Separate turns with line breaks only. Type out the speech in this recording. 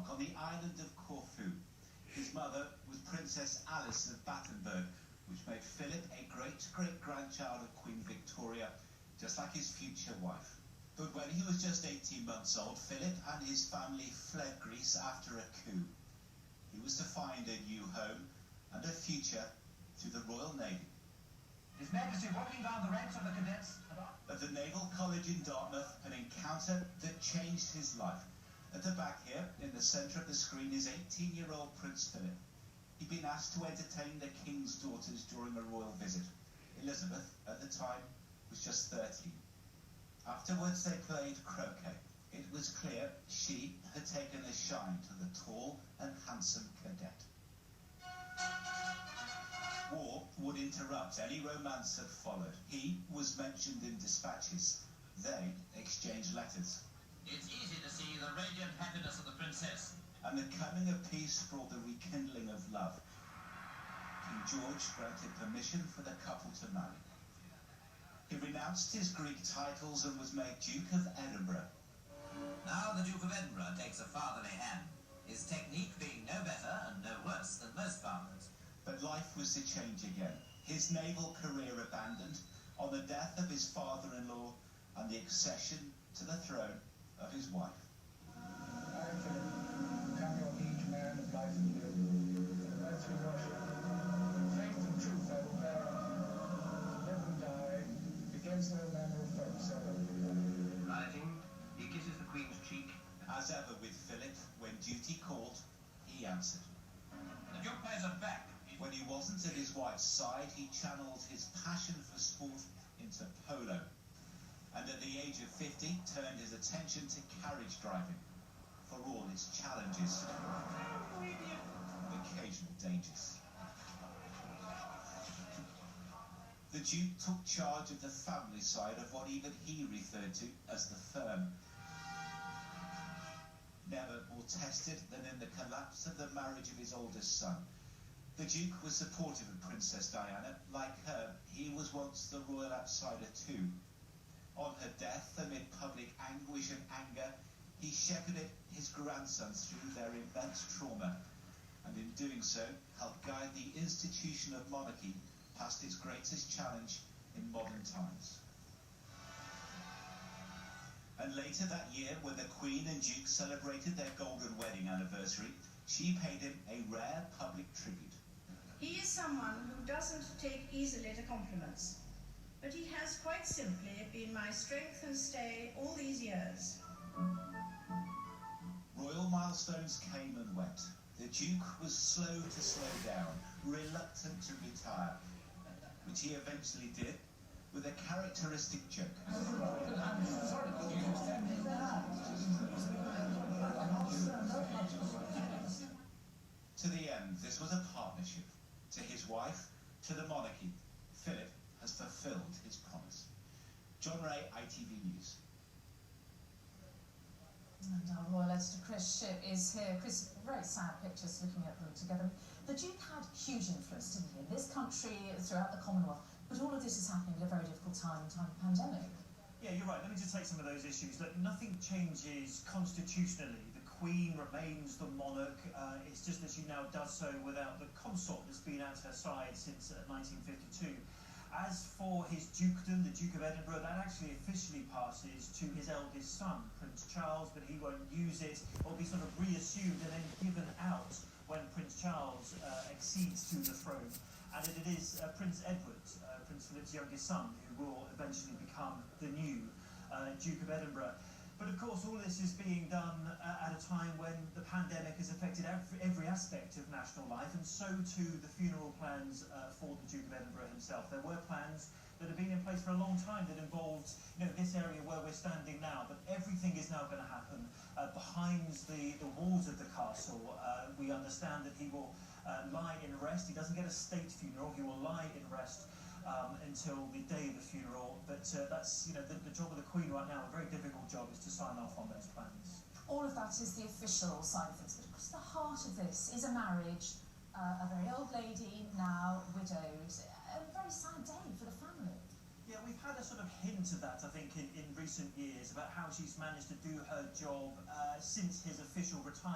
monarch on the island of Corfu. His mother was Princess Alice of Battenberg, which made Philip a great-great-grandchild of Queen Victoria, just like his future wife. But when he was just 18 months old, Philip and his family fled Greece after a coup. He was to find a new home and a future through the Royal Navy.
His Majesty walking down the ranks of the cadets.
At the Naval College in Dartmouth, an encounter that changed his life. At the back here, in the centre of the screen, is 18-year-old Prince Philip. He'd been asked to entertain the King's daughters during a royal visit. Elizabeth, at the time, was just 13. Afterwards, they played croquet. It was clear she had taken a shine to the tall and handsome cadet. War would interrupt any romance that followed. He was mentioned in dispatches. They exchanged letters.
It's easy to see the radiant happiness of the princess.
And the coming of peace brought the rekindling of love. King George granted permission for the couple to marry. He renounced his Greek titles and was made Duke of Edinburgh.
Now the Duke of Edinburgh takes a fatherly hand, his technique being no better and no worse than most fathers.
But life was to change again. His naval career abandoned on the death of his father-in-law and the accession to the throne of his wife.
I, Philip, become your liege man of life and limb. As we worship, faith and truth I will bear unto you. Live and die against all manner of folk, so
Rising, he kisses the Queen's cheek.
As ever with Philip, when duty called, he answered.
The Duke pays her back.
When he wasn't at his wife's side, he channeled his passion for sport into polo. And at the age of 50, turned his attention to carriage driving, for all its challenges and occasional dangers. The Duke took charge of the family side of what even he referred to as the firm. Never more tested than in the collapse of the marriage of his oldest son. The Duke was supportive of Princess Diana. Like her, he was once the royal outsider too. On her death, amid public anguish and anger, he shepherded his grandsons through their immense trauma, and in doing so, helped guide the institution of monarchy past its greatest challenge in modern times. And later that year, when the Queen and Duke celebrated their golden wedding anniversary, she paid him a rare public tribute.
He is someone who doesn't take easily to compliments, but he has quite simply been my strength and stay all these years.
Royal milestones came and went. The Duke was slow to slow down, reluctant to retire, which he eventually did with a characteristic joke. To the end, this was a partnership. To his wife, to the monarchy, Philip has fulfilled his promise. John Ray, ITV News.
And our royal editor Chris Shipp is here. Chris, very sad pictures looking at them together. The Duke had huge influence, didn't he, in this country, throughout the Commonwealth, but all of this is happening at a very difficult time in time of pandemic.
Yeah, you're right. Let me just take some of those issues. Look, nothing changes constitutionally. The Queen remains the monarch. It's just that she now does so without the consort that's been at her side since 1952. As for his dukedom, the Duke of Edinburgh, that actually officially passes to his eldest son, Prince Charles, but he won't use it. It will be sort of reassumed and then given out when Prince Charles accedes to the throne. And it is Prince Edward, Prince Philip's youngest son, who will eventually become the new Duke of Edinburgh. But of course, all this is being done at a time when the pandemic has affected every aspect of national life, and so too the funeral plans for the Duke of Edinburgh himself. There were plans that have been in place for a long time that involved, this area where we're standing now, but everything is now going to happen behind the walls of the castle. We understand that he will lie in rest. He doesn't get a state funeral. He will lie in rest until the day of the funeral, but that's the job of the Queen right now. A very difficult job is to sign off on those plans.
All of that is the official side of things, but of course the heart of this is a marriage, a very old lady, now widowed, a very sad day for the family.
Yeah, we've had a sort of hint of that, I think, in recent years, about how she's managed to do her job since his official retirement.